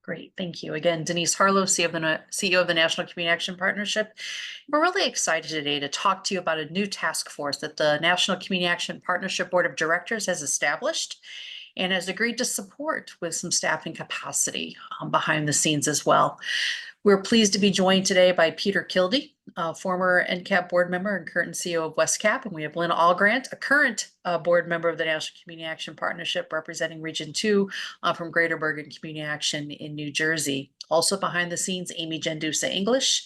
Great, thank you. Again, Denise Harlow, CEO of the National Community Action Partnership. We're really excited today to talk to you about a new task force that the National Community Action Partnership Board of Directors has established and has agreed to support with some staffing capacity behind the scenes as well. We're pleased to be joined today by Peter Kildee, a former NCAP board member and current CEO of WestCap, and we have Lynn Allgrant, a current board member of the National Community Action Partnership representing Region 2 from Greater Bergen Community Action in New Jersey. Also behind the scenes, Amy Gendusa English,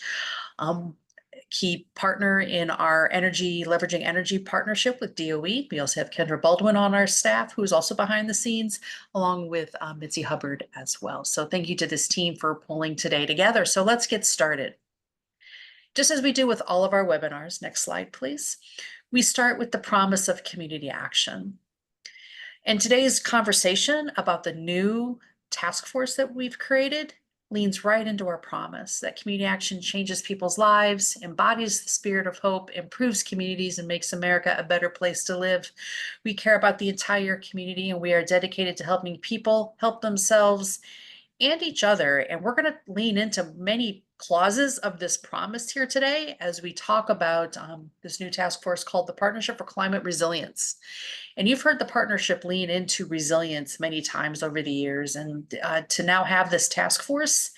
key partner in our leveraging energy partnership with DOE. We also have Kendra Baldwin on our staff, who's also behind the scenes, along with Mitzi Hubbard as well. So thank you to this team for pulling today together. So let's get started. Just as we do with all of our webinars, next slide, please. We start with the promise of community action. And today's conversation about the new task force that we've created leans right into our promise that community action changes people's lives, embodies the spirit of hope, improves communities, and makes America a better place to live. We care about the entire community, and we are dedicated to helping people help themselves and each other. And we're going to lean into many clauses of this promise here today as we talk about this new task force called the Partnership for Climate Resilience. And you've heard the partnership lean into resilience many times over the years. And to now have this task force,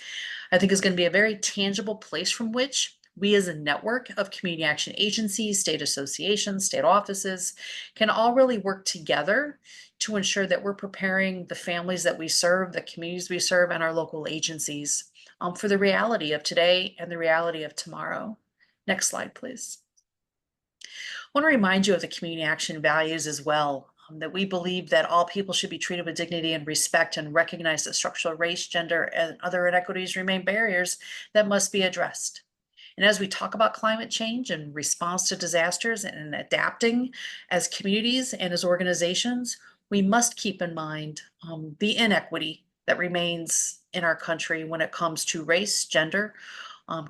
I think is going to be a very tangible place from which we as a network of community action agencies, state associations, state offices can all really work together to ensure that we're preparing the families that we serve, the communities we serve, and our local agencies for the reality of today and the reality of tomorrow. Next slide, please. I want to remind you of the community action values as well, that we believe that all people should be treated with dignity and respect and recognize that structural race, gender, and other inequities remain barriers that must be addressed. And as we talk about climate change and response to disasters and adapting as communities and as organizations, we must keep in mind the inequity that remains in our country when it comes to race, gender,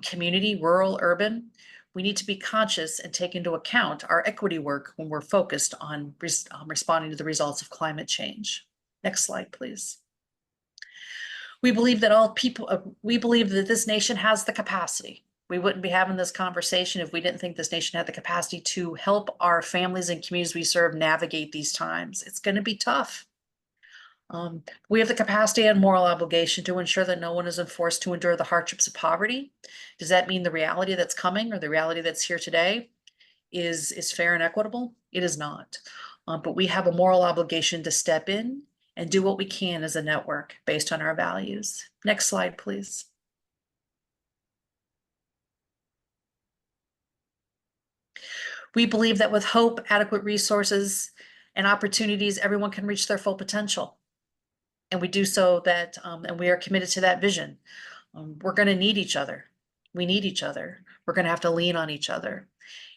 community, rural, urban. We need to be conscious and take into account our equity work when we're focused on responding to the results of climate change. Next slide, please. We believe that this nation has the capacity. We wouldn't be having this conversation if we didn't think this nation had the capacity to help our families and communities we serve navigate these times. It's going to be tough. We have the capacity and moral obligation to ensure that no one is forced to endure the hardships of poverty. Does that mean the reality that's coming or the reality that's here today is fair and equitable? It is not. But we have a moral obligation to step in and do what we can as a network based on our values. Next slide, please. We believe that with hope, adequate resources, and opportunities, everyone can reach their full potential. And we do so that, and we are committed to that vision. We're going to need each other. We need each other. We're going to have to lean on each other.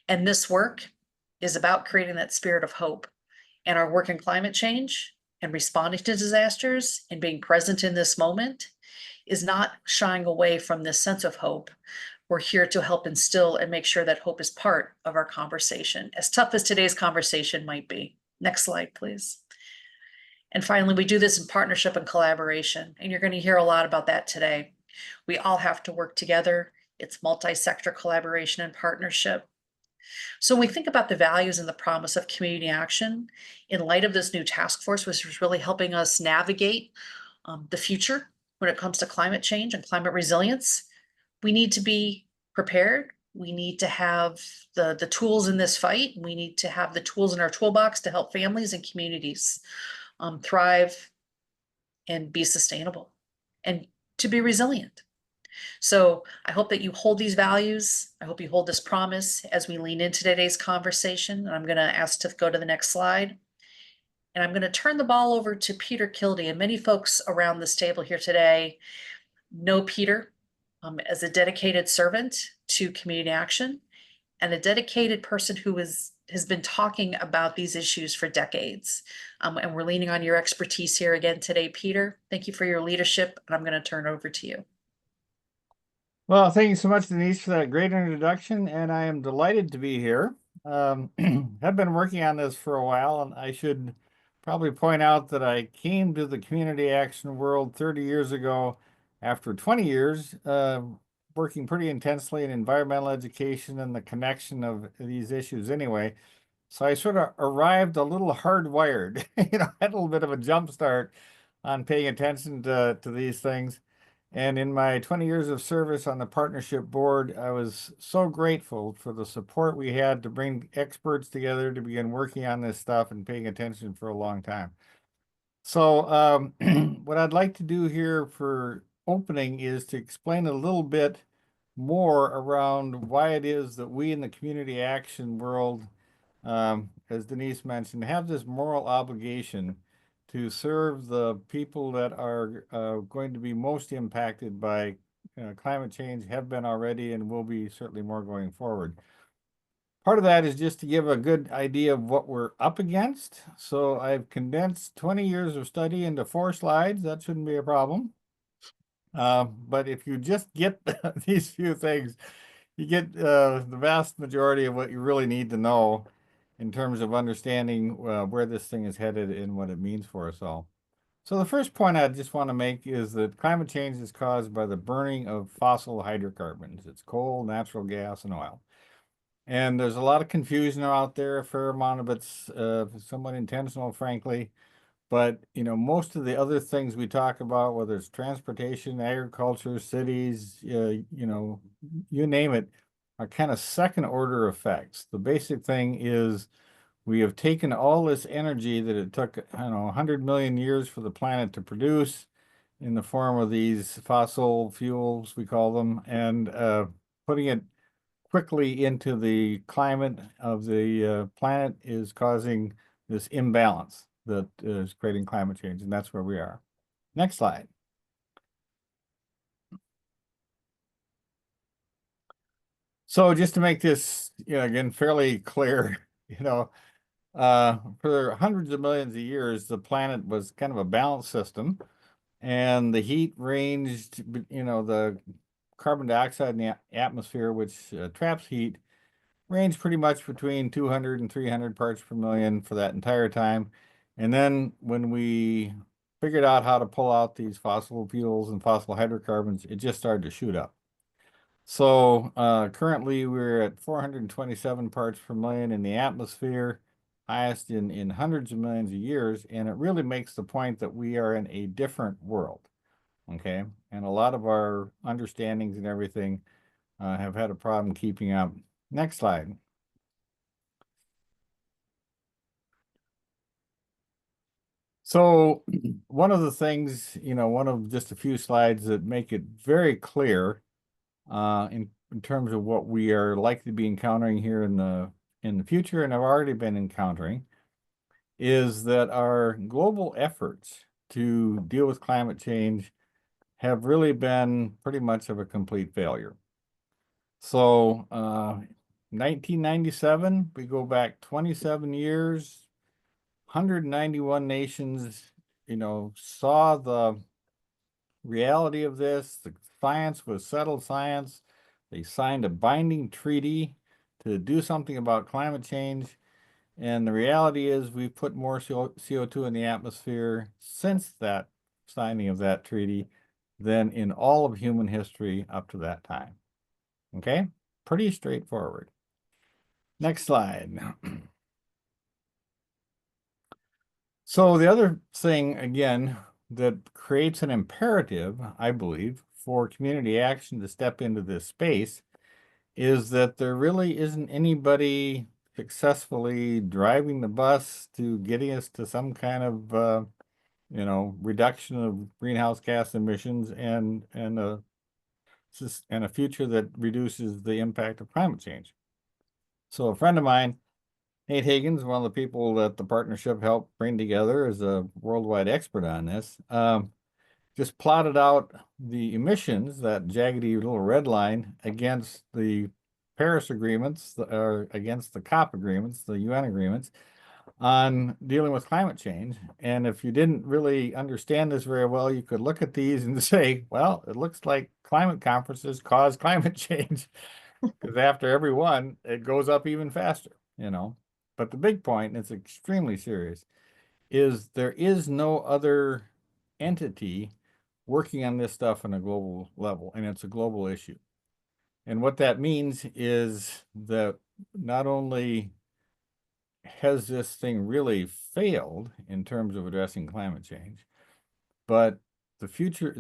And this work is about creating that spirit of hope. And our work in climate change and responding to disasters and being present in this moment is not shying away from this sense of hope. We're here to help instill and make sure that hope is part of our conversation, as tough as today's conversation might be. Next slide, please. And finally, we do this in partnership and collaboration, and you're going to hear a lot about that today. We all have to work together. It's multi-sector collaboration and partnership. So when we think about the values and the promise of community action, in light of this new task force, which is really helping us navigate the future when it comes to climate change and climate resilience, we need to be prepared. We need to have the tools in this fight. We need to have the tools in our toolbox to help families and communities thrive and be sustainable and to be resilient. So I hope that you hold these values. I hope you hold this promise as we lean into today's conversation. And I'm going to ask to go to the next slide. And I'm going to turn the ball over to Peter Kildee. And many folks around this table here today know Peter as a dedicated servant to community action and a dedicated person who has been talking about these issues for decades. And we're leaning on your expertise here again today, Peter. Thank you for your leadership, and I'm going to turn it over to you. Well, thank you so much, Denise, for that great introduction, and I am delighted to be here. I've been working on this for a while, and I should probably point out that I came to the community action world 30 years ago after 20 years working pretty intensely in environmental education and the connection of these issues anyway. So I sort of arrived a little hardwired, had a little bit of a jump start on paying attention to these things. And in my 20 years of service on the partnership board, I was so grateful for the support we had to bring experts together to begin working on this stuff and paying attention for a long time. So what I'd like to do here for opening is to explain a little bit more around why it is that we in the community action world, as Denise mentioned, have this moral obligation to serve the people that are going to be most impacted by climate change, have been already, and will be certainly more going forward. Part of that is just to give a good idea of what we're up against. So I've condensed 20 years of study into 4 slides. That shouldn't be a problem. But if you just get these few things, you get the vast majority of what you really need to know in terms of understanding where this thing is headed and what it means for us all. So the first point I just want to make is that climate change is caused by the burning of fossil hydrocarbons. It's coal, natural gas, and oil. And there's a lot of confusion out there, a fair amount of it's somewhat intentional, frankly. But, most of the other things we talk about, whether it's transportation, agriculture, cities, you name it, are kind of second order effects. The basic thing is we have taken all this energy that it took, 100 million years for the planet to produce in the form of these fossil fuels, we call them, and putting it quickly into the climate of the planet is causing this imbalance that is creating climate change, and that's where we are. Next slide. So just to make this, again, fairly clear, for hundreds of millions of years, the planet was kind of a balanced system, and the heat ranged, the carbon dioxide in the atmosphere, which traps heat, ranged pretty much between 200 and 300 parts per million for that entire time. And then when we figured out how to pull out these fossil fuels and fossil hydrocarbons, it just started to shoot up. So currently we're at 427 parts per million in the atmosphere, highest in hundreds of millions of years. And it really makes the point that we are in a different world. Okay. And a lot of our understandings and everything have had a problem keeping up. Next slide. So one of the things, one of just a few slides that make it very clear in terms of what we are likely to be encountering here in the future and have already been encountering is that our global efforts to deal with climate change have really been pretty much of a complete failure. So 1997, we go back 27 years, 191 nations, saw the reality of this. The science was settled science. They signed a binding treaty to do something about climate change. And the reality is we've put more CO2 in the atmosphere since that signing of that treaty than in all of human history up to that time. Okay? Pretty straightforward. Next slide. So the other thing, again, that creates an imperative, I believe, for community action to step into this space is that there really isn't anybody successfully driving the bus to getting us to some kind of, reduction of greenhouse gas emissions and a future that reduces the impact of climate change. So a friend of mine, Nate Higgins, one of the people that the partnership helped bring together as a worldwide expert on this, just plotted out the emissions, that jaggedy little red line, against the Paris agreements, or against the COP agreements, the UN agreements, on dealing with climate change. And if you didn't really understand this very well, you could look at these and say, well, it looks like climate conferences cause climate change, because after every one, it goes up even faster. But the big point, and it's extremely serious, is there is no other entity working on this stuff on a global level, and it's a global issue. And what that means is that not only has this thing really failed in terms of addressing climate change, but the future,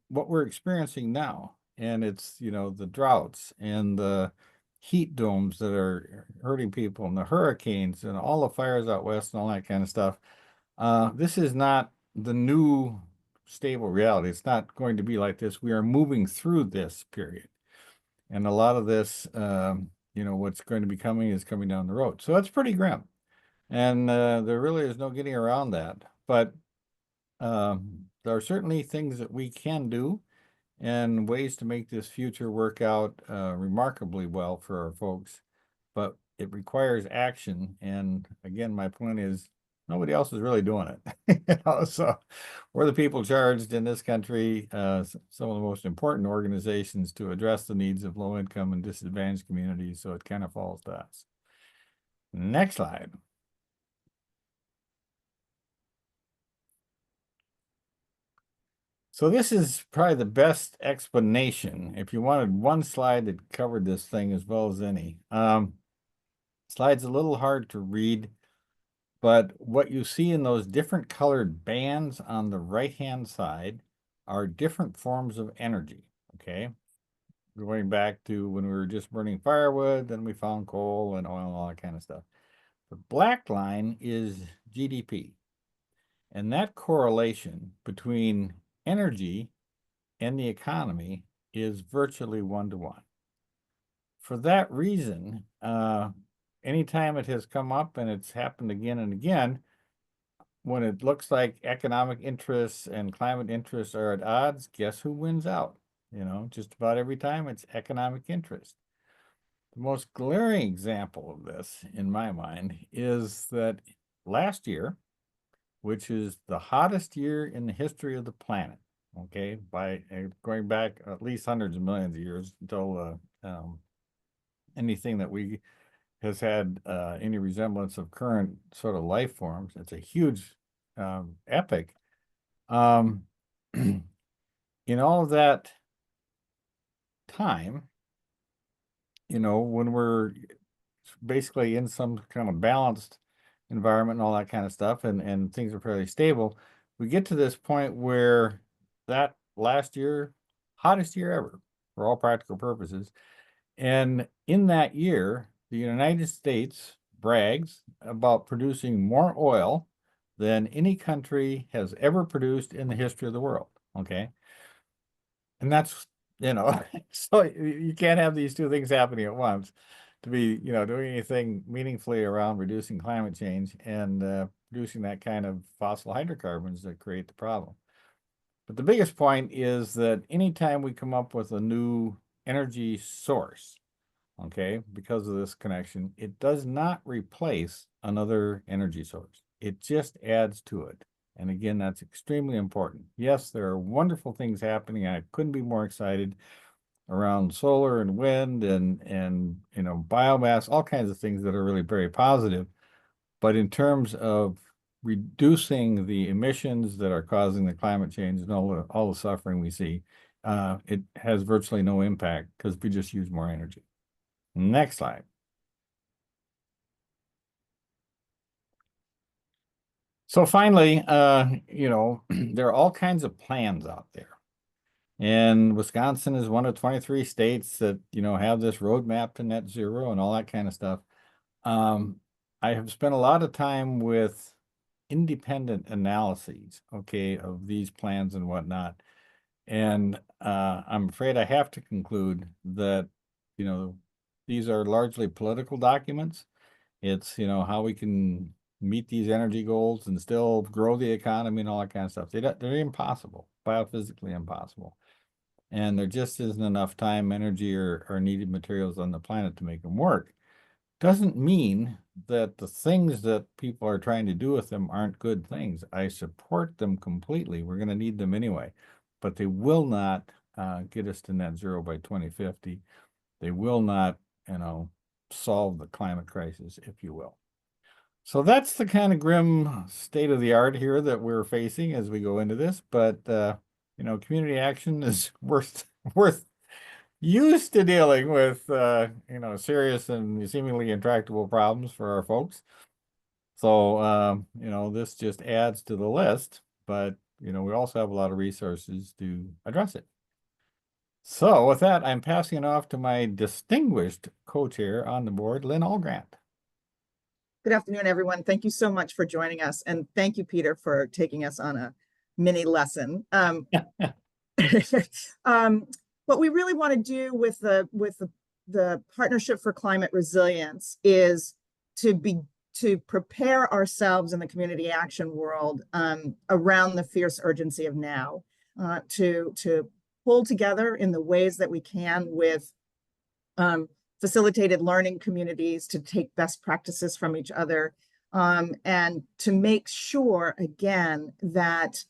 what we're experiencing now, and it's, the droughts and the heat domes that are hurting people and the hurricanes and all the fires out west and all that kind of stuff. This is not the new stable reality. It's not going to be like this. We are moving through this period. And a lot of this, what's going to be coming is coming down the road. So that's pretty grim. And there really is no getting around that. But there are certainly things that we can do and ways to make this future work out remarkably well for our folks. But it requires action. And again, my point is nobody else is really doing it. So we're the people charged in this country, some of the most important organizations to address the needs of low income and disadvantaged communities. So it kind of falls to us. Next slide. So this is probably the best explanation. If you wanted one slide that covered this thing as well as any. Slide's a little hard to read, but what you see in those different colored bands on the right-hand side are different forms of energy, okay? Going back to when we were just burning firewood, then we found coal and oil and all that kind of stuff. The black line is GDP. And that correlation between energy and the economy is virtually 1-to-1. For that reason, anytime it has come up, and it's happened again and again, when it looks like economic interests and climate interests are at odds, guess who wins out? Just about every time it's economic interest. The most glaring example of this, in my mind, is that last year, which is the hottest year in the history of the planet, okay, by going back at least hundreds of millions of years until anything that we has had any resemblance of current sort of life forms. It's a huge epic. In all of that time, when we're basically in some kind of balanced environment and all that kind of stuff, and things are fairly stable, we get to this point where that last year, hottest year ever for all practical purposes. And in that year, the United States brags about producing more oil than any country has ever produced in the history of the world. Okay. And that's, so you can't have these two things happening at once to be, doing anything meaningfully around reducing climate change and producing that kind of fossil hydrocarbons that create the problem. But the biggest point is that anytime we come up with a new energy source, okay, because of this connection, it does not replace another energy source. It just adds to it. And again, that's extremely important. Yes, there are wonderful things happening. I couldn't be more excited around solar and wind and biomass, all kinds of things that are really very positive. But in terms of reducing the emissions that are causing the climate change and all the suffering we see, it has virtually no impact because we just use more energy. Next slide. So finally, there are all kinds of plans out there. And Wisconsin is one of 23 states that, have this roadmap to net zero and all that kind of stuff. I have spent a lot of time with independent analyses, okay, of these plans and whatnot. And I'm afraid I have to conclude that, these are largely political documents. It's, how we can meet these energy goals and still grow the economy and all that kind of stuff. They're impossible, biophysically impossible. And there just isn't enough time, energy, or needed materials on the planet to make them work. Doesn't mean that the things that people are trying to do with them aren't good things. I support them completely. We're going to need them anyway, but they will not get us to net zero by 2050. They will not, solve the climate crisis, if you will. So that's the kind of grim state of the art here that we're facing as we go into this. But community action is worth used to dealing with, serious and seemingly intractable problems for our folks. So, this just adds to the list, but, we also have a lot of resources to address it. So with that, I'm passing it off to my distinguished co-chair on the board, Lynn Allgrant. Good afternoon, everyone. Thank you so much for joining us. And thank you, Peter, for taking us on a mini lesson. What we really want to do with the Partnership for Climate Resilience is to prepare ourselves in the community action world around the fierce urgency of now, to pull together in the ways that we can with facilitated learning communities to take best practices from each other, and to make sure, again, that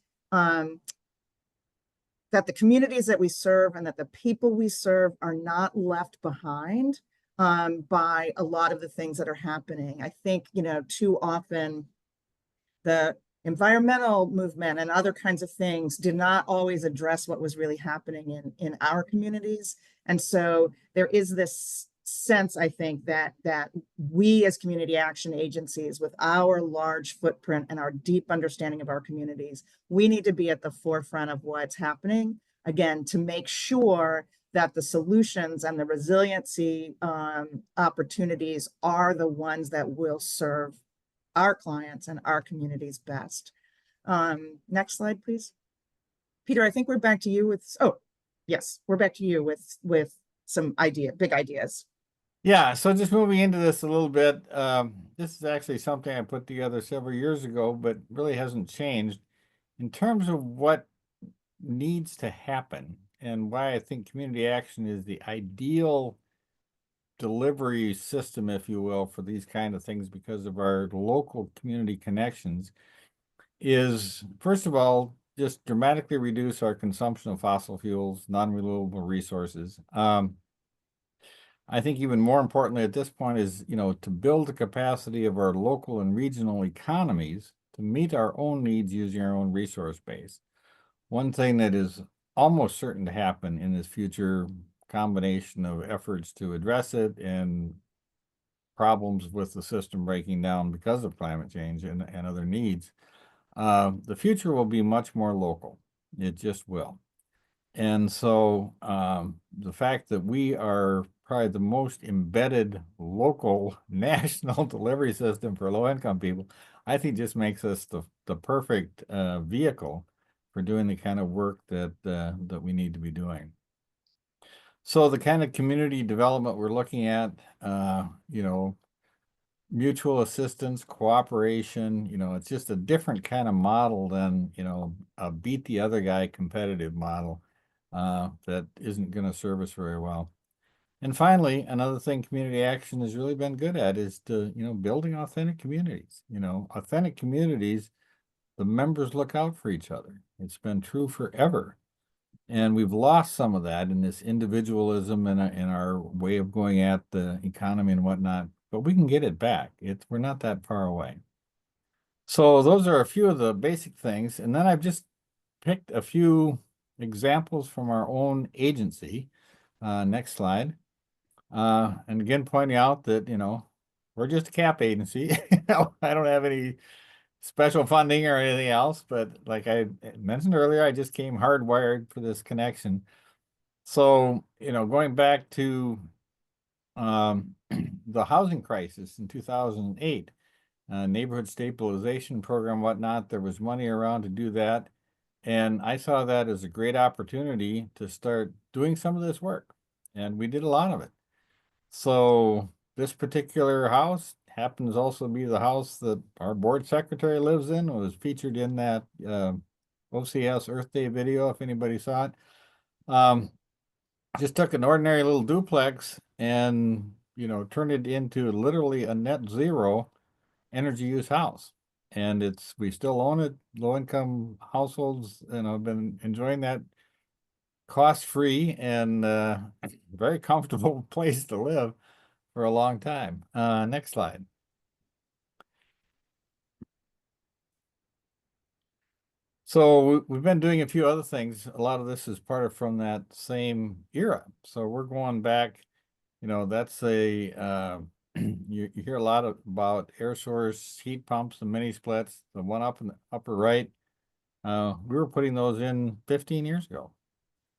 that the communities that we serve and that the people we serve are not left behind by a lot of the things that are happening. I think, too often the environmental movement and other kinds of things did not always address what was really happening in our communities. And so there is this sense, I think, that we as community action agencies, with our large footprint and our deep understanding of our communities, we need to be at the forefront of what's happening, again, to make sure that the solutions and the resiliency opportunities are the ones that will serve our clients and our communities best. Next slide, please. Peter, I think we're back to you with, oh, yes, we're back to you with some big ideas. Yeah, so just moving into this a little bit, this is actually something I put together several years ago, but really hasn't changed in terms of what needs to happen and why I think community action is the ideal delivery system, if you will, for these kind of things because of our local community connections is, first of all, just dramatically reduce our consumption of fossil fuels, non-renewable resources. I think even more importantly at this point is, to build the capacity of our local and regional economies to meet our own needs using our own resource base. One thing that is almost certain to happen in this future combination of efforts to address it and problems with the system breaking down because of climate change and other needs, the future will be much more local. It just will. And so the fact that we are probably the most embedded local national delivery system for low-income people, I think just makes us the perfect vehicle for doing the kind of work that we need to be doing. So the kind of community development we're looking at, mutual assistance, cooperation, it's just a different kind of model than, a beat the other guy competitive model that isn't going to serve us very well. And finally, another thing community action has really been good at is to, building authentic communities. Authentic communities, the members look out for each other. It's been true forever. And we've lost some of that in this individualism and in our way of going at the economy and whatnot, but we can get it back. We're not that far away. So those are a few of the basic things. And then I've just picked a few examples from our own agency. Next slide. And again, pointing out that, we're just a CAP agency. I don't have any special funding or anything else, but like I mentioned earlier, I just came hardwired for this connection. So, going back to the housing crisis in 2008, neighborhood stabilization program, whatnot, there was money around to do that. And I saw that as a great opportunity to start doing some of this work. And we did a lot of it. So this particular house happens also to be the house that our board secretary lives in. It was featured in that OCS Earth Day video, if anybody saw it. Just took an ordinary little duplex and, turned it into literally a net zero energy use house. And we still own it. Low income households, have been enjoying that cost-free and very comfortable place to live for a long time. Next slide. So we've been doing a few other things. A lot of this is part of from that same era. So we're going back, that's you hear a lot about air source heat pumps and mini splits. The one up in the upper right, we were putting those in 15 years ago.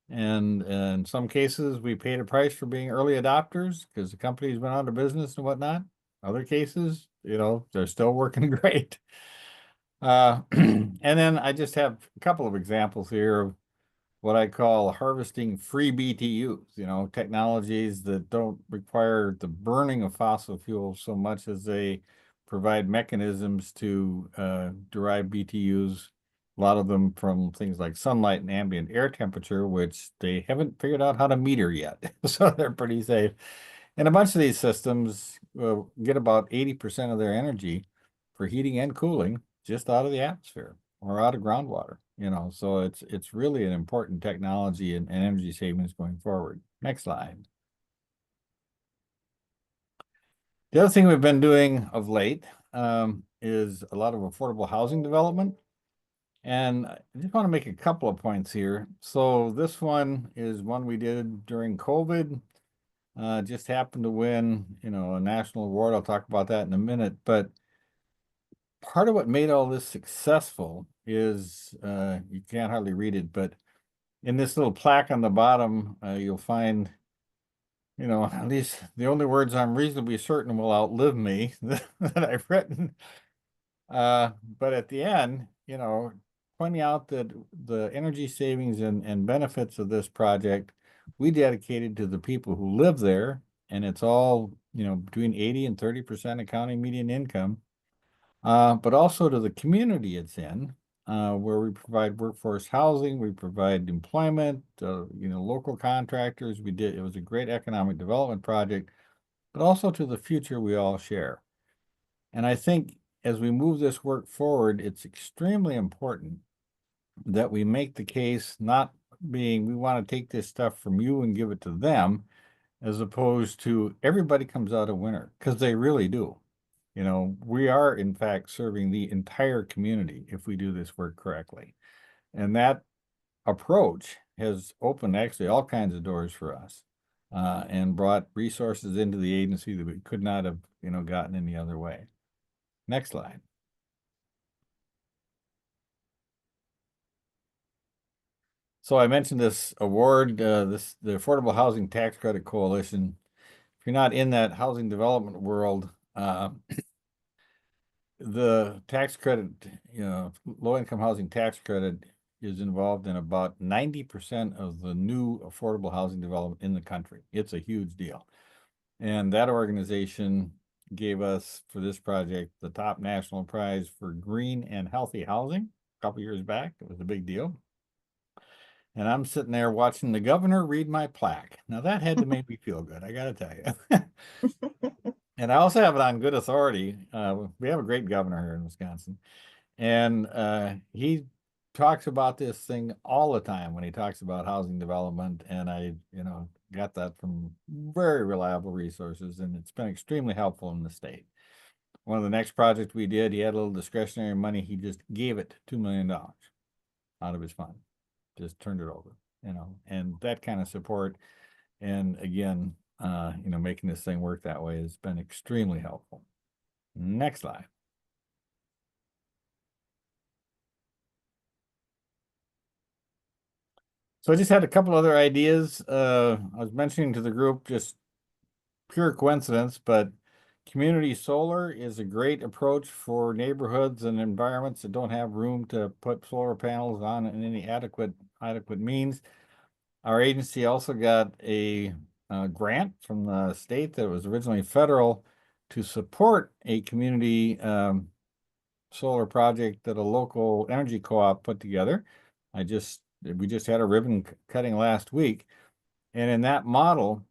And in some cases, we paid a price for being early adopters because the company's been out of business and whatnot. Other cases, they're still working great. And then I just have a couple of examples here of what I call harvesting free BTUs, technologies that don't require the burning of fossil fuels so much as they provide mechanisms to derive BTUs, a lot of them from things like sunlight and ambient air temperature, which they haven't figured out how to meter yet. So they're pretty safe. And a bunch of these systems get about 80% of their energy for heating and cooling just out of the atmosphere or out of groundwater, so it's really an important technology and energy savings going forward. Next slide. The other thing we've been doing of late is a lot of affordable housing development. And I just want to make a couple of points here. So this one is one we did during COVID. Just happened to win, a national award. I'll talk about that in a minute. But part of what made all this successful is, you can't hardly read it, but in this little plaque on the bottom, you'll find, at least the only words I'm reasonably certain will outlive me that I've written. But at the end, pointing out that the energy savings and benefits of this project, we dedicated to the people who live there, and it's all, between 80 and 30% of county median income, but also to the community it's in, where we provide workforce housing, we provide employment, local contractors. It was a great economic development project, but also to the future we all share. And I think as we move this work forward, it's extremely important that we make the case not being, we want to take this stuff from you and give it to them, as opposed to everybody comes out a winner, because they really do. We are in fact serving the entire community if we do this work correctly. And that approach has opened actually all kinds of doors for us, and brought resources into the agency that we could not have, gotten any other way. Next slide. So I mentioned this award, the Affordable Housing Tax Credit Coalition. If you're not in that housing development world, the tax credit, low-income housing tax credit is involved in about 90% of the new affordable housing development in the country. It's a huge deal. And that organization gave us, for this project, the top national prize for green and healthy housing a couple years back. It was a big deal. And I'm sitting there watching the governor read my plaque. Now that had to make me feel good, I gotta tell you. And I also have it on good authority. We have a great governor here in Wisconsin. And he talks about this thing all the time when he talks about housing development. And I, got that from very reliable resources, and it's been extremely helpful in the state. One of the next projects we did, he had a little discretionary money. He just gave it $2 million out of his fund, just turned it over, and that kind of support. And again, making this thing work that way has been extremely helpful. Next slide. So I just had a couple other ideas. I was mentioning to the group, just pure coincidence, but community solar is a great approach for neighborhoods and environments that don't have room to put solar panels on in any adequate means. Our agency also got a grant from the state that was originally federal to support a community solar project that a local energy co-op put together. We just had a ribbon cutting last week. And in that model,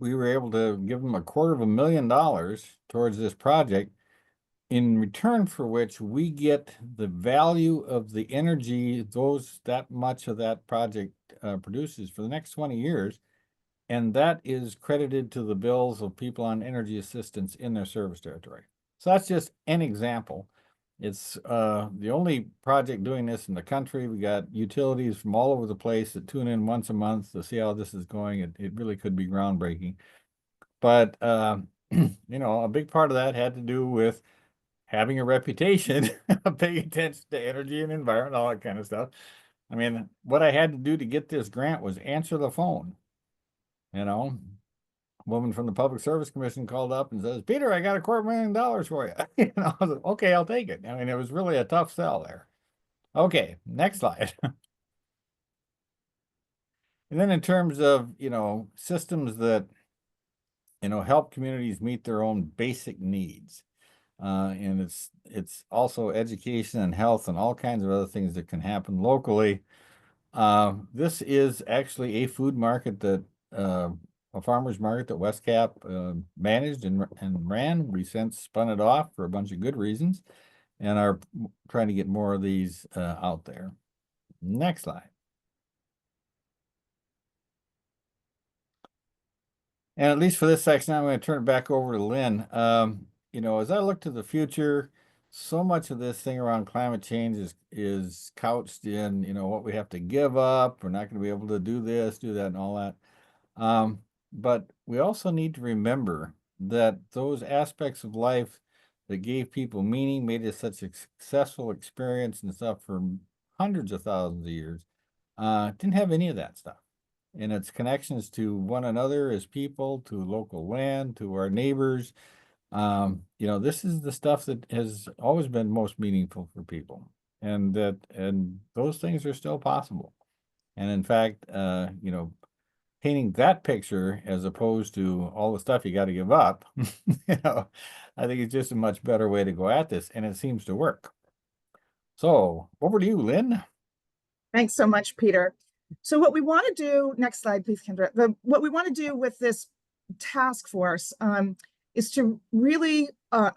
we were able to give them $250,000 towards this project, in return for which we get the value of the energy that much of that project produces for the next 20 years. And that is credited to the bills of people on energy assistance in their service territory. So that's just an example It's the only project doing this in the country. We got utilities from all over the place that tune in once a month to see how this is going. It really could be groundbreaking. But you know, a big part of that had to do with having a reputation of paying attention to energy and environment, all that kind of stuff. I mean, what I had to do to get this grant was answer the phone. You know, a woman from the Public Service Commission called up and says, "Peter, I got $250,000 for you." You know, I was like, okay, I'll take it. I mean, it was really a tough sell there. Okay, next slide. And then in terms of, you know, systems that, you know, help communities meet their own basic needs. And it's also education and health and all kinds of other things that can happen locally. This is actually a food market that a farmer's market that WestCap managed and ran. We since spun it off for a bunch of good reasons and are trying to get more of these out there. Next slide. And at least for this section, I'm going to turn it back over to Lynn. You know, as I look to the future, so much of this thing around climate change is couched in, you know, what we have to give up. We're not going to be able to do this, do that, and all that. But we also need to remember that those aspects of life that gave people meaning, made it such a successful experience and stuff for hundreds of thousands of years, didn't have any of that stuff. And its connections to one another as people, to local land, to our neighbors. You know, this is the stuff that has always been most meaningful for people, and those things are still possible. And in fact, you know, painting that picture as opposed to all the stuff you got to give up, you know, I think it's just a much better way to go at this, and it seems to work. So over to you, Lynn. Thanks so much, Peter. So what we want to do, next slide, please, Kendra. What we want to do with this task force is to really a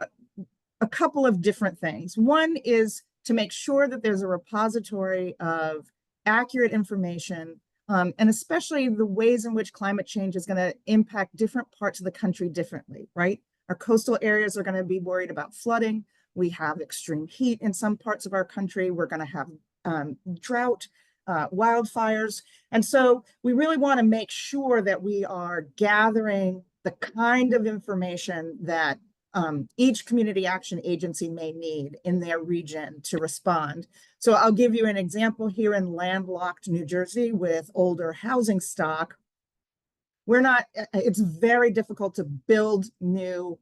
couple of different things. One is to make sure that there's a repository of accurate information, and especially the ways in which climate change is going to impact different parts of the country differently, right? Our coastal areas are going to be worried about flooding. We have extreme heat in some parts of our country. We're going to have drought, wildfires. And so we really want to make sure that we are gathering the kind of information that each community action agency may need in their region to respond. So I'll give you an example here in landlocked New Jersey with older housing stock. It's very difficult to build new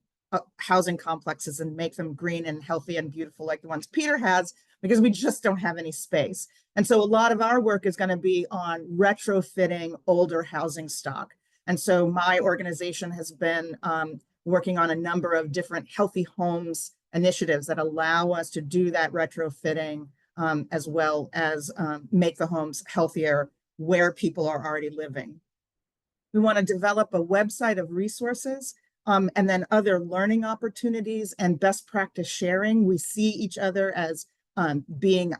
housing complexes and make them green and healthy and beautiful like the ones Peter has, because we just don't have any space. And so a lot of our work is going to be on retrofitting older housing stock. And so my organization has been working on a number of different healthy homes initiatives that allow us to do that retrofitting, as well as make the homes healthier where people are already living. We want to develop a website of resources, and then other learning opportunities and best practice sharing. We see each other as being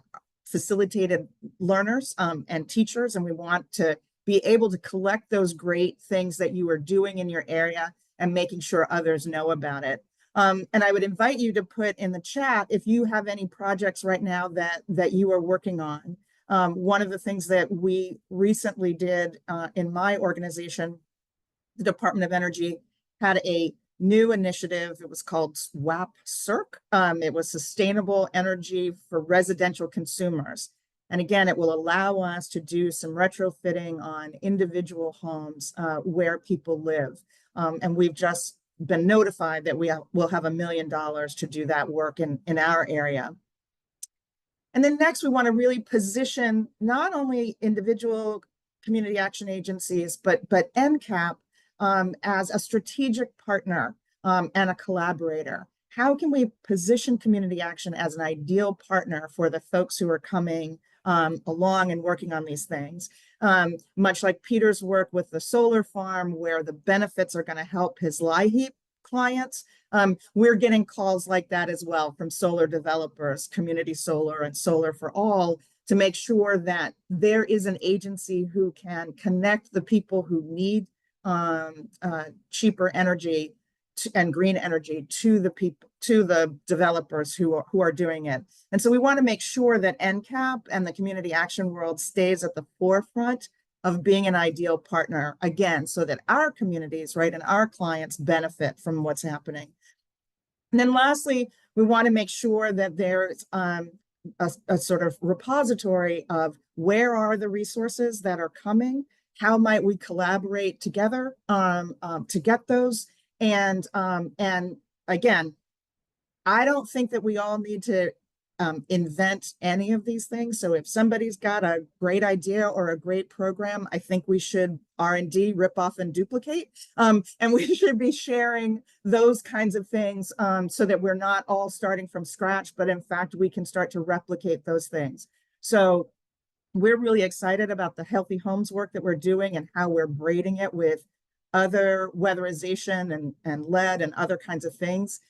facilitated learners and teachers, and we want to be able to collect those great things that you are doing in your area and making sure others know about it. And I would invite you to put in the chat if you have any projects right now that you are working on. One of the things that we recently did in my organization, the Department of Energy, had a new initiative. It was called SWAP-CERC. It was Sustainable Energy for Residential Consumers. And again, it will allow us to do some retrofitting on individual homes where people live. And we've just been notified that we'll have $1 million to do that work in our area. And then next, we want to really position not only individual community action agencies, but NCAP as a strategic partner and a collaborator. How can we position community action as an ideal partner for the folks who are coming along and working on these things? Much like Peter's work with the solar farm, where the benefits are going to help his LIHEAP clients, we're getting calls like that as well from solar developers, Community Solar and Solar for All, to make sure that there is an agency who can connect the people who need cheaper energy and green energy to the people to the developers who are doing it. And so we want to make sure that NCAP and the community action world stays at the forefront of being an ideal partner, again, so that our communities, right, and our clients benefit from what's happening. And then lastly, we want to make sure that there's a sort of repository of where are the resources that are coming, how might we collaborate together to get those, and again, I don't think that we all need to invent any of these things. So if somebody's got a great idea or a great program, I think we should R&D, rip off and duplicate. And we should be sharing those kinds of things so that we're not all starting from scratch, but in fact, we can start to replicate those things. So we're really excited about the Healthy Homes work that we're doing and how we're braiding it with other weatherization and lead and other kinds of things.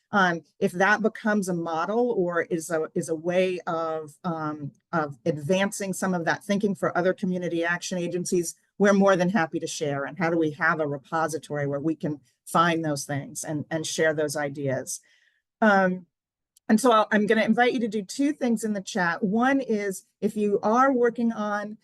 If that becomes a model or is a way of advancing some of that thinking for other community action agencies, we're more than happy to share. And how do we have a repository where we can find those things and share those ideas? And so I'm going to invite you to do two things in the chat. One is if you are working on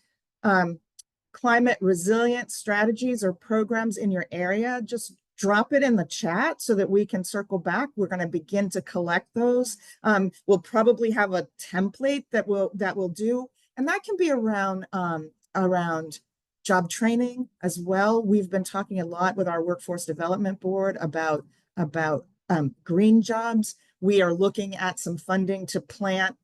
climate resilient strategies or programs in your area, just drop it in the chat so that we can circle back. We're going to begin to collect those. We'll probably have a template that we'll do, and that can be around job training as well. We've been talking a lot with our Workforce Development Board about green jobs. We are looking at some funding to plant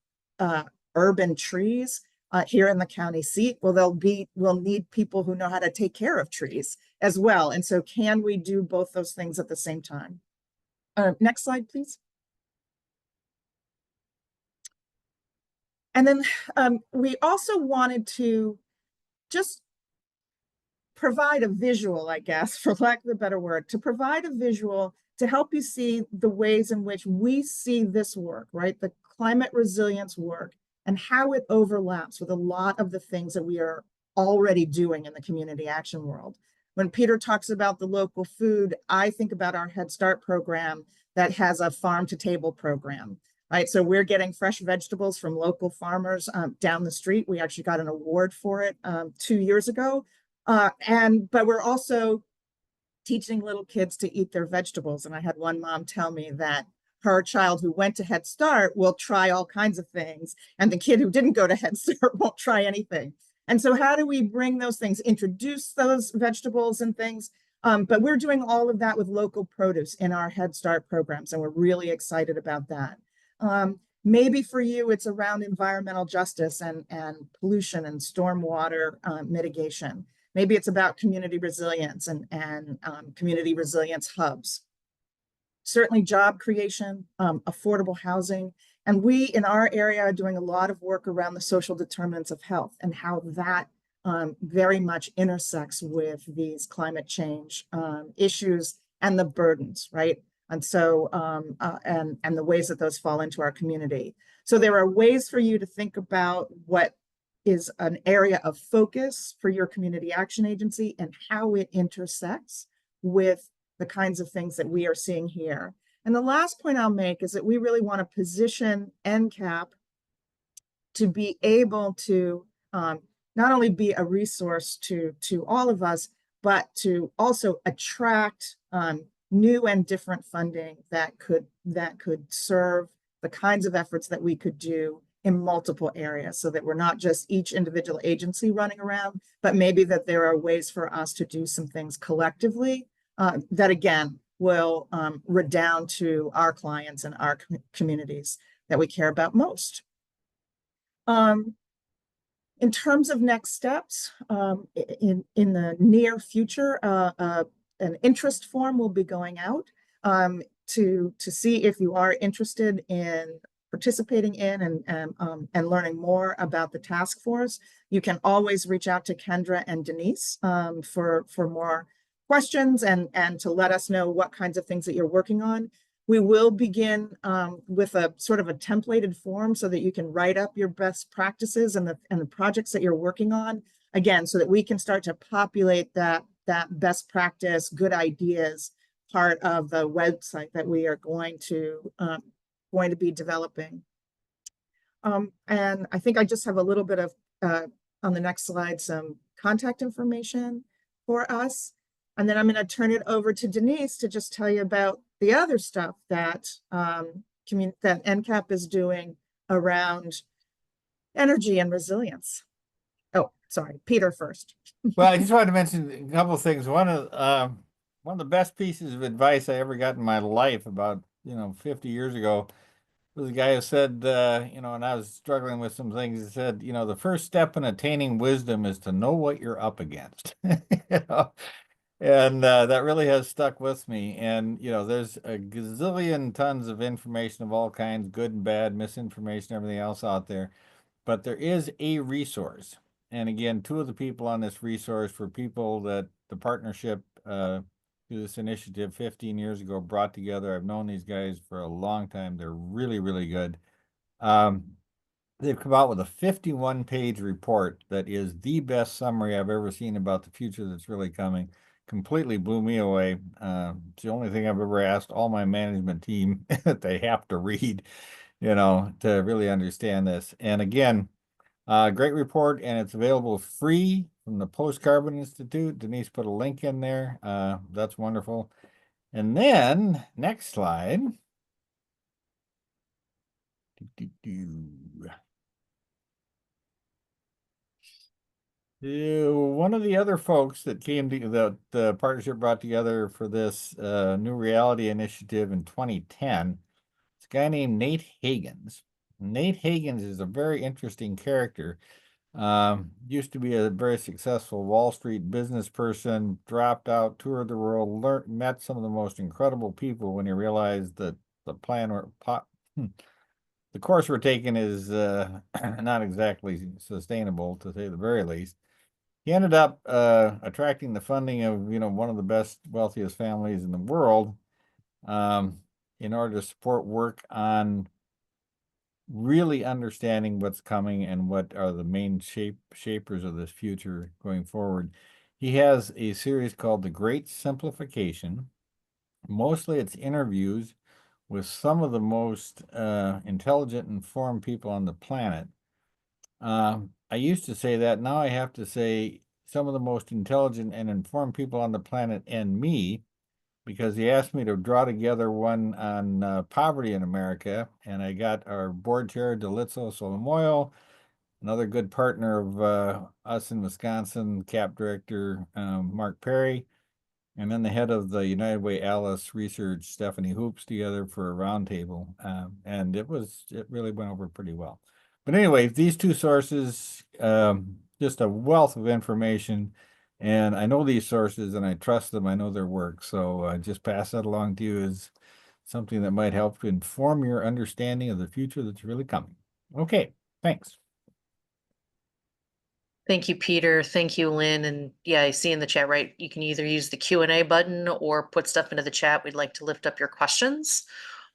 urban trees here in the county seat. Well, we'll need people who know how to take care of trees as well. And so can we do both those things at the same time? Next slide, please. And then we also wanted to just provide a visual, I guess, for lack of a better word, to provide a visual to help you see the ways in which we see this work, right? The climate resilience work and how it overlaps with a lot of the things that we are already doing in the community action world. When Peter talks about the local food, I think about our Head Start program that has a farm to table program, right? So we're getting fresh vegetables from local farmers down the street. We actually got an award for it 2 years ago. But we're also teaching little kids to eat their vegetables. And I had one mom tell me that her child who went to Head Start will try all kinds of things, and the kid who didn't go to Head Start won't try anything. And so how do we bring those things, introduce those vegetables and things? But we're doing all of that with local produce in our Head Start programs, and we're really excited about that. Maybe for you, it's around environmental justice and pollution and stormwater mitigation. Maybe it's about community resilience and community resilience hubs. Certainly job creation, affordable housing. And we in our area are doing a lot of work around the social determinants of health and how that very much intersects with these climate change issues and the burdens, right? And so, and the ways that those fall into our community. So there are ways for you to think about what is an area of focus for your community action agency and how it intersects with the kinds of things that we are seeing here. And the last point I'll make is that we really want to position NCAP to be able to not only be a resource to all of us, but to also attract new and different funding that could serve the kinds of efforts that we could do in multiple areas, so that we're not just each individual agency running around, but maybe that there are ways for us to do some things collectively that again will redound to our clients and our communities that we care about most. In terms of next steps, in the near future, an interest form will be going out to see if you are interested in participating in and learning more about the task force. You can always reach out to Kendra and Denise for more questions and to let us know what kinds of things that you're working on. We will begin with a sort of a templated form so that you can write up your best practices and the projects that you're working on, again, so that we can start to populate that best practice, good ideas part of the website that we are going to be developing. And I think I just have a little bit of, on the next slide, some contact information for us. And then I'm going to turn it over to Denise to just tell you about the other stuff that that NCAP is doing around energy and resilience. Oh, sorry, Peter first. Well, I just wanted to mention a couple of things. One of the best pieces of advice I ever got in my life about 50 years ago was a guy who said, and I was struggling with some things. He said, the first step in attaining wisdom is to know what you're up against. And that really has stuck with me. And, there's a gazillion tons of information of all kinds, good and bad, misinformation, everything else out there. But there is a resource. And again, two of the people on this resource were people that the partnership through this initiative 15 years ago brought together. I've known these guys for a long time. They're really, really good. They've come out with a 51-page report that is the best summary I've ever seen about the future that's really coming. Completely blew me away. It's the only thing I've ever asked all my management team that they have to read, to really understand this. And again, great report, and it's available free from the Post-Carbon Institute. Denise put a link in there. That's wonderful. And then, next slide. One of the other folks that came to the partnership brought together for this New Reality Initiative in 2010, it's a guy named Nate Hagens. Nate Hagens is a very interesting character. Used to be a very successful Wall Street business person, dropped out, toured the world, met some of the most incredible people when he realized that the the course we're taking is not exactly sustainable, to say the very least. He ended up attracting the funding of one of the best, wealthiest families in the world in order to support work on really understanding what's coming and what are the main shapers of this future going forward. He has a series called The Great Simplification. Mostly it's interviews with some of the most intelligent, informed people on the planet. I used to say that. Now I have to say some of the most intelligent and informed people on the planet and me, because he asked me to draw together one on poverty in America, and I got our board chair, Delitzo Solomoyo, another good partner of us in Wisconsin, CAP director, Mark Perry, and then the head of the United Way Alice Research, Stephanie Hoops, together for a roundtable, and it really went over pretty well. But anyway, these two sources, just a wealth of information. And I know these sources and I trust them. I know their work. So I just pass that along to you as something that might help to inform your understanding of the future that's really coming. Okay, thanks. Thank you, Peter. Thank you, Lynn. And yeah, I see in the chat, right? You can either use the Q&A button or put stuff into the chat. We'd like to lift up your questions.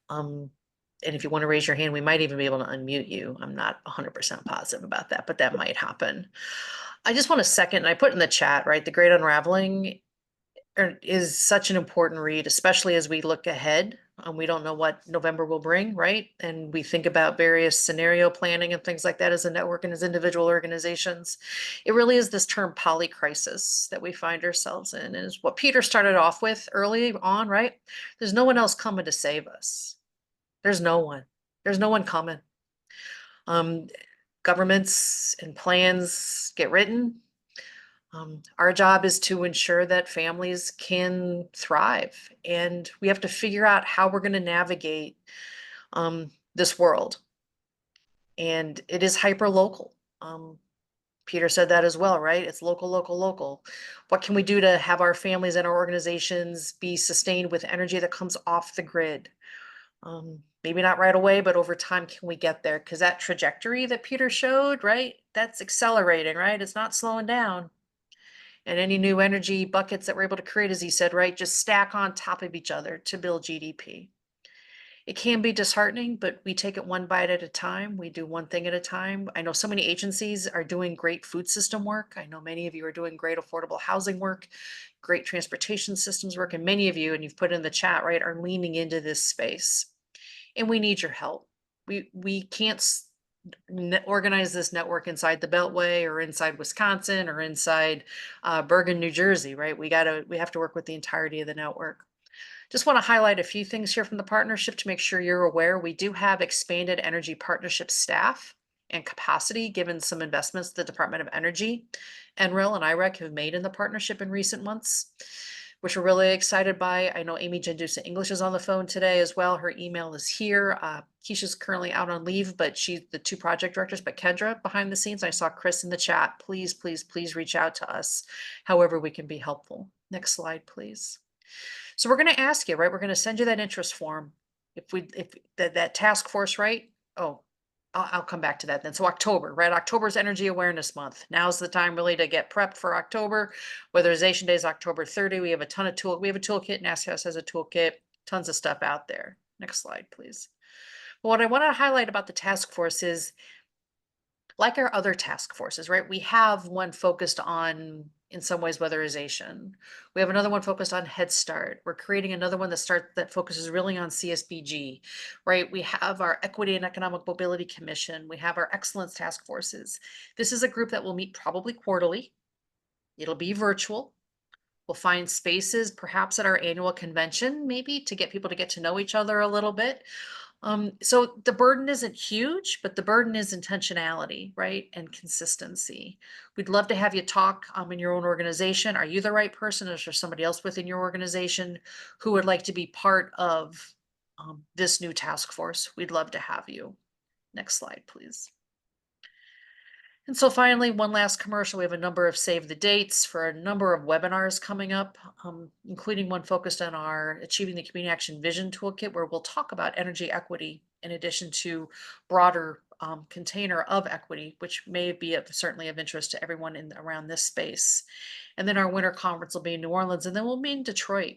And if you want to raise your hand, we might even be able to unmute you. I'm not 100% positive about that, but that might happen. I just want to second, and I put in the chat, right? The Great Unraveling is such an important read, especially as we look ahead. We don't know what November will bring, right? And we think about various scenario planning and things like that as a network and as individual organizations. It really is this term polycrisis that we find ourselves in, and is what Peter started off with early on, right? There's no one else coming to save us. There's no one. There's no one coming. Governments and plans get written. Our job is to ensure that families can thrive, and we have to figure out how we're going to navigate this world. And it is hyper local. Peter said that as well, right? It's local, local, local. What can we do to have our families and our organizations be sustained with energy that comes off the grid? Maybe not right away, but over time, can we get there? Because that trajectory that Peter showed, right? That's accelerating, right? It's not slowing down. And any new energy buckets that we're able to create, as he said, right, just stack on top of each other to build GDP. It can be disheartening, but we take it one bite at a time. We do one thing at a time. I know so many agencies are doing great food system work. I know many of you are doing great affordable housing work, great transportation systems work, and many of you, and you've put in the chat, right, are leaning into this space. And we need your help. We can't organize this network inside the Beltway or inside Wisconsin or inside Bergen, New Jersey, right? We have to work with the entirety of the network. Just want to highlight a few things here from the partnership to make sure you're aware. We do have expanded energy partnership staff and capacity given some investments the Department of Energy, NREL, and IREC have made in the partnership in recent months, which we're really excited by. I know Amy Gendusa English is on the phone today as well. Her email is here. Keisha's currently out on leave, but she's the two project directors, but Kendra behind the scenes. I saw Chris in the chat. Please, please, please reach out to us however we can be helpful. Next slide, please. So we're going to ask you, right? We're going to send you that interest form. If that task force, right? Oh, I'll come back to that then. So October, right? October is Energy Awareness Month. Now's the time really to get prepped for October. Weatherization Day is October 30. We have a ton of we have a toolkit. NASCAS has a toolkit. Tons of stuff out there. Next slide, please. What I want to highlight about the task force is, like our other task forces, right? We have one focused on, in some ways, weatherization. We have another one focused on Head Start. We're creating another one that focuses really on CSBG, right? We have our Equity and Economic Mobility Commission. We have our Excellence Task Forces. This is a group that will meet probably quarterly. It'll be virtual. We'll find spaces, perhaps at our annual convention, maybe to get people to get to know each other a little bit. So the burden isn't huge, but the burden is intentionality, right? And consistency. We'd love to have you talk in your own organization. Are you the right person? Or is there somebody else within your organization who would like to be part of this new task force? We'd love to have you. Next slide, please. And so finally, one last commercial. We have a number of save the dates for a number of webinars coming up, including one focused on our Achieving the Community Action Vision Toolkit, where we'll talk about energy equity in addition to broader container of equity, which may be certainly of interest to everyone around this space. And then our winter conference will be in New Orleans, and then we'll be in Detroit.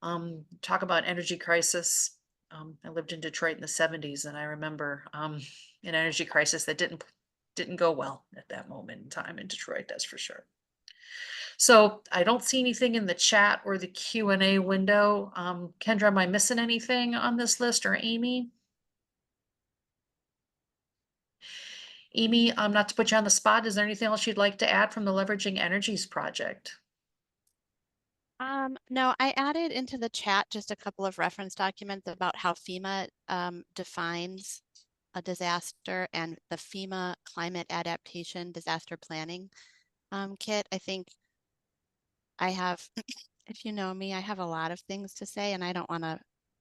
Talk about energy crisis. I lived in Detroit in the 70s, and I remember an energy crisis that didn't go well at that moment in time in Detroit, that's for sure. So I don't see anything in the chat or the Q&A window. Kendra, am I missing anything on this list, or Amy? Amy, not to put you on the spot, is there anything else you'd like to add from the Leveraging Energies project? No, I added into the chat just a couple of reference documents about how FEMA defines a disaster and the FEMA Climate Adaptation Disaster Planning kit. I think I have, if you know me, I have a lot of things to say and I don't want to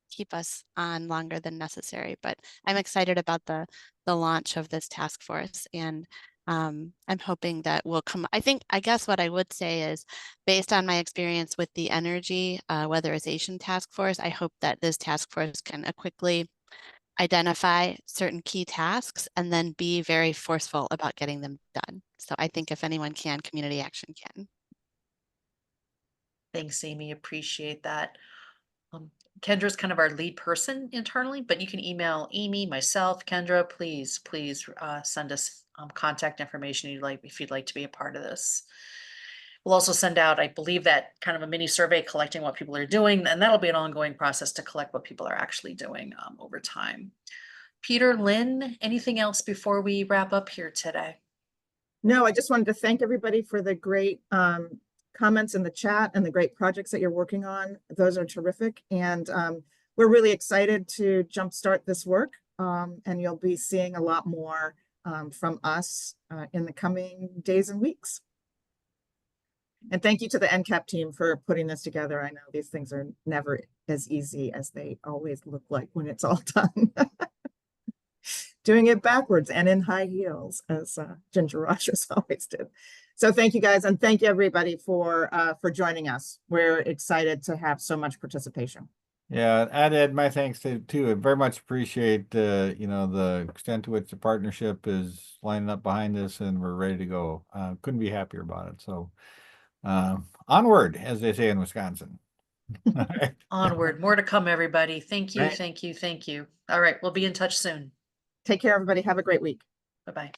keep us on longer than necessary, but I'm excited about the launch of this task force, and I'm hoping that will come. I guess what I would say is, based on my experience with the energy weatherization task force, I hope that this task force can quickly identify certain key tasks and then be very forceful about getting them done. So I think if anyone can, community action can. Thanks, Amy. Appreciate that. Kendra's kind of our lead person internally, but you can email Amy, myself, Kendra. Please send us contact information if you'd like to be a part of this. We'll also send out, I believe, that kind of a mini survey collecting what people are doing, and that'll be an ongoing process to collect what people are actually doing over time. Peter, Lynn, anything else before we wrap up here today? No, I just wanted to thank everybody for the great comments in the chat and the great projects that you're working on. Those are terrific. And we're really excited to jumpstart this work. And you'll be seeing a lot more from us in the coming days and weeks. And thank you to the NCAP team for putting this together. I know these things are never as easy as they always look like when it's all done. Doing it backwards and in high heels, as Ginger Rogers always did. So thank you guys, and thank you everybody for joining us. We're excited to have so much participation. Yeah, I'd add my thanks too. I very much appreciate the extent to which the partnership is lining up behind us, and we're ready to go. Couldn't be happier about it. So onward, as they say in Wisconsin. Onward, more to come, everybody. Thank you, Right. thank you, thank you. All right, we'll be in touch soon. Take care, everybody. Have a great week. Bye-bye.